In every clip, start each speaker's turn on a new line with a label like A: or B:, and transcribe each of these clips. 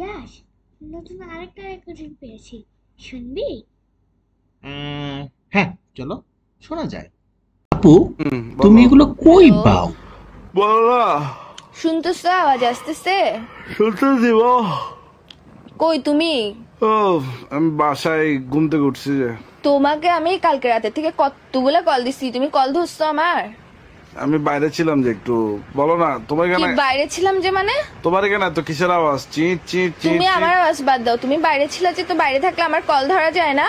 A: ইয়াশ, নতুন আরেকটা রেকর্ডিং পেয়েছি, শুনবি?
B: হ্যাঁ, চলো শোনা যায়। আপু, তুমি
C: বলো।
B: এগুলো কই
D: হ্যালো,
B: পাও?
C: বলো না।
D: শুনতেছো? আওয়াজ আসতেছে?
C: শুনতে দিব।
D: কই তুমি?
C: ও, আমি বাসায় ঘুম থেকে উঠছি যে।
D: তোমাকে আমি কালকে রাতে থেকে কতগুলো কল দিছি, তুমি কল ধরছো আমার?
C: আমি বাইরে ছিলাম যে একটু। বলো না, তোমার
D: কি
C: এখানে
D: বাইরে ছিলাম যে মানে?
C: তোমার এখানে এত কিসের আওয়াজ? চিট চিট চিট
D: তুমি আমার আওয়াজ বাদ দাও, তুমি বাইরে ছিলে যে, তো বাইরে থাকলে আমার কল ধরা যায় না?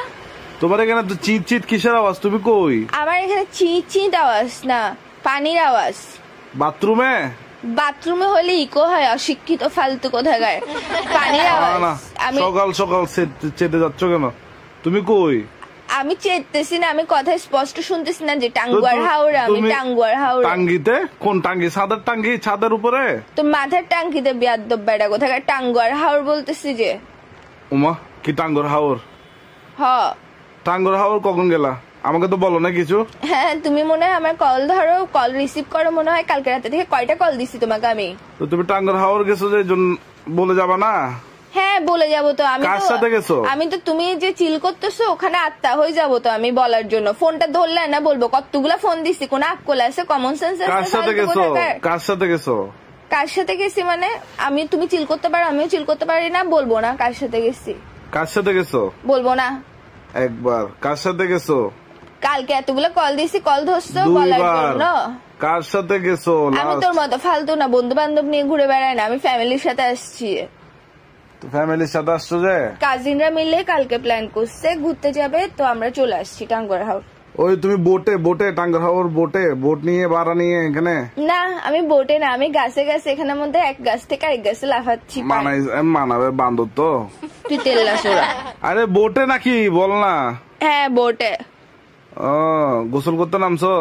C: তোমার এখানে তো চিট চিট কিসের আওয়াজ? তুমি কই?
D: আমার এখানে চিট চিট আওয়াজ না, পানির আওয়াজ।
C: বাথরুমে?
D: বাথরুমে হলে ইকো হয়, অশিক্ষিত ফালতু কোথাকার। পানির আওয়াজ।
C: না,
D: আমি
C: সকাল সকাল চেতে যাচ্ছ কেন? তুমি কই?
D: আমি চেতেছি না, আমি কথা স্পষ্ট শুনতেছি না যে টাঙ্গুয়ার হাওড়া, আমি
C: তুমি
D: টাঙ্গুয়ার হাওড়া।
C: টাঙ্গিতে? কোন টাঙ্গি? ছাদের টাঙ্গি? ছাদের উপরে?
D: তো মাথার টাঙ্কিতে বিয়াদ্দব বেড়া কোথাকার টাঙ্গুয়ার হাওর বলতেছি যে।
C: উমা, কি টাঙ্গর হাওর?
D: হ,
C: টাঙ্গর হাওর কখন গেলা? আমাকে তো বলো না কিছু।
D: হ্যাঁ, তুমি মনে হয় আমার কল ধরো, কল রিসিভ করো মনে হয়। কালকে রাতে থেকে কয়টা কল দিছি তোমাকে আমি?
C: তো তুমি টাঙ্গর হাওর গেছো যে বলে যাবা না?
D: হ্যাঁ, বলে যাবো তো আমি।
C: কার সাথে গেছো?
D: আমি তো তুমি যে চিল করতেছো ওখানে আত্মা হয়ে যাবো তো আমি বলার জন্য। ফোনটা ধরলে না বলবো কতগুলা ফোন দিছি, কোন আকল আছে, কমন সেন্স
C: কার
D: আছে?
C: সাথে গেছো? কার সাথে গেছো?
D: কার সাথে গেছি মানে? তুমি চিল করতে পারো, আমিও চিল করতে পারি না, বলবো না কার সাথে গেছি?
C: কার সাথে গেছো?
D: বলবো না।
C: একবার। কার সাথে গেছো?
D: কালকে এতগুলো কল দিছি, কল ধরছো বলার
C: দুইবার।
D: জন্য।
C: কার সাথে গেছো?
D: আমি তোর মতো ফালতু না, বন্ধু বান্ধব নিয়ে ঘুরে বেড়াই না, আমি ফ্যামিলির সাথে আসছি।
C: ফ্যামিলির সাথে আসছো যে?
D: কাজিনরা মিলে কালকে প্ল্যান করছে ঘুরতে যাবে, তো আমরা চলে আসছি টাঙ্গুয়ার হাওর।
C: ওই তুমি বোটে টাঙ্গর হাওর বোট নিয়ে ভাড়া নিয়ে এখানে?
D: না, আমি বোটে না, আমি গাছে গাছে, এখানের মধ্যে এক গাছ থেকে আরেক গাছে লাফাচ্ছি।
C: মানাবে বান্দর তো।
D: তুই তেল্লা সোরা।
C: আরে বোটে নাকি বল না?
D: হ্যাঁ, বোটে
C: ও, গোসল করতে নামছো?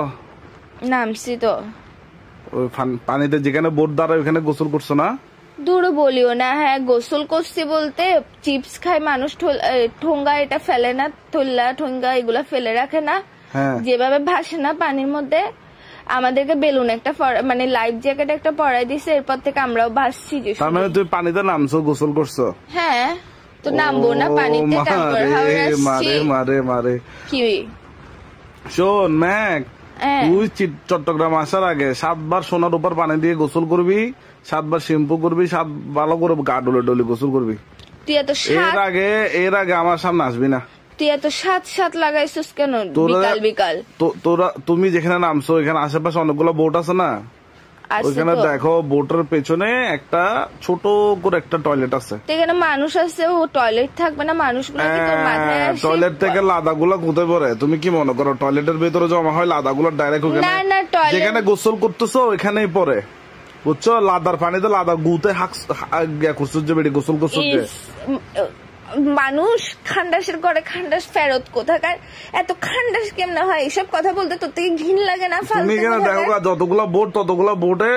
D: নামছি তো।
C: ওই পানিতে যেখানে বোট দাঁড়ায় ওখানে গোসল করছো না?
D: দূর বলিও না। হ্যাঁ, গোসল করছি বলতে চিপস খায় মানুষ, ঠোঙ্গা এটা ফেলে না, থল্লা ঠোঙ্গা এগুলা ফেলে রাখে না,
C: হ্যাঁ।
D: যেভাবে ভাসে না পানির মধ্যে। আমাদেরকে বেলুন একটা মানে লাইফ জ্যাকেট একটা পরাই দিছে, এরপর থেকে আমরাও ভাসছি।
C: তার মানে তুমি পানিতে নামছো, গোসল করছো?
D: হ্যাঁ, তো নামবো না পানিতে? টাঙ্গুয়ার হাওর আসছি।
C: মারে
D: কি?
C: শোন ম্যাক,
D: হ্যাঁ।
C: তুই চট্টগ্রাম আসার আগে 7 বার সোনার উপর পানি দিয়ে গোসল করবি, 7 বার শ্যাম্পু করবি, 7 ভালো করে গা ডলে গোসল করবি।
D: তুই এত
C: এর আগে আমার সামনে আসবি না।
D: তুই এত সাত লাগাইছিস কেন বিকাল?
C: তুমি যেখানে নামছো এখানে আশেপাশে অনেকগুলো বোট আছে না? ওইখানে দেখো বোটের পেছনে একটা ছোট করে একটা টয়লেট আছে।
D: এখানে মানুষ আছে, ও টয়লেট থাকবে না? মানুষগুলো কি তোর মাথায় আসে?
C: টয়লেট থেকে লাদাগুলো কোথায় পড়ে? তুমি কি মনে করো টয়লেটের ভিতরে জমা হয় লাদাগুলো ডাইরেক্ট ওখানে?
D: না, টয়লেট
C: যেখানে গোসল করতেছো ওইখানেই পড়ে, বুঝছো? লাদার পানিতে লাদা গুতে করছো যে বেড়ে গোসল করছো যে।
D: মানুষ খান্ডাসের করে খান্ডাস ফেরত কোথাকার, এত খান্ডাস কেমনে হয়? এসব কথা বলতে তোর থেকে ঘিন লাগে না?
C: তুমি এখানে দেখো যতগুলা বোট ততগুলা বোটে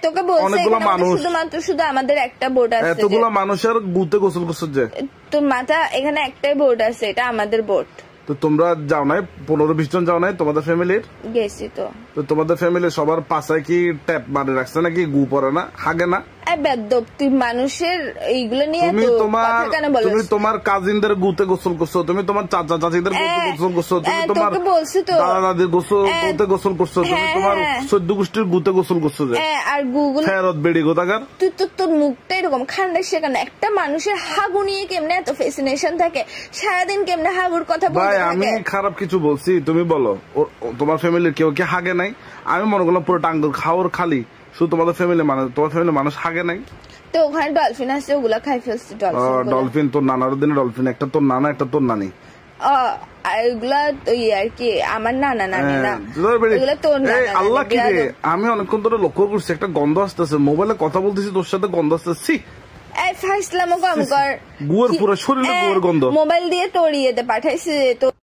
D: তোকে বলছে
C: অনেকগুলো মানুষ,
D: শুধু আমাদের একটা বোট আছে,
C: এতগুলা মানুষের গুতে গোসল করছো যে।
D: তোর মাথা, এখানে একটাই বোট আছে, এটা আমাদের বোট।
C: তো তোমরা যাও নাই? 15-20 জন যাও নাই তোমাদের ফ্যামিলির?
D: গেছি তো।
C: তোমাদের ফ্যামিলির সবার পাশায় কি ট্যাপ মারে রাখছে নাকি? গু পরে না, হাগে না?
D: তুই মানুষের এইগুলো নিয়ে
C: তুমি তোমার কাজিনদের গুতে গোসল করছো, তুমি তোমার চাচা চাচিদের গুতে গোসল করছো, তুমি তোমার দাদা দাদির গুতে গোসল করছো, তুমি তোমার 14 গোষ্ঠীর গুতে গোসল করছো যে।
D: আর গুগল
C: ফেরত বেড়ি গোতাকার।
D: তুই তো তোর মুখটা এরকম খান্ডাস সেখানে। একটা মানুষের হাগু নিয়ে কেমনে এত ফ্যাসিনেশন থাকে? সারাদিন কেমনে হাগুর কথা বলতে থাকে?
C: আমি খারাপ কিছু বলছি? তুমি বলো তোমার ফ্যামিলির কেউ কি হাগে নাই? আমি মনে করলাম পুরো টাঙ্গুর খাওয়ার খালি শুধু তোমাদের ফ্যামিলি তোমার ফ্যামিলি মানুষ হাগে নাই?
D: তো ওখানে ডলফিন আছে, ওগুলা খাই ফেলছে।
C: ডলফিন তোর নানার দিনে ডলফিন, একটা তোর নানা একটা তোর নানি।
D: এগুলা আর কি আমার নানা নানি না, এগুলা তোর নানা।
C: আল্লাহ কি রে, আমি অনেকক্ষণ ধরে লক্ষ্য করছি একটা গন্ধ আসতেছে, মোবাইলে কথা বলতেছি তোর সাথে গন্ধ আসতেছি।
D: ফাইসলামো কম কর।
C: গুয়ের পুরো শরীরে গুয়ের গন্ধ।
D: মোবাইল দিয়ে তোর ইয়েতে পাঠাইছে তো।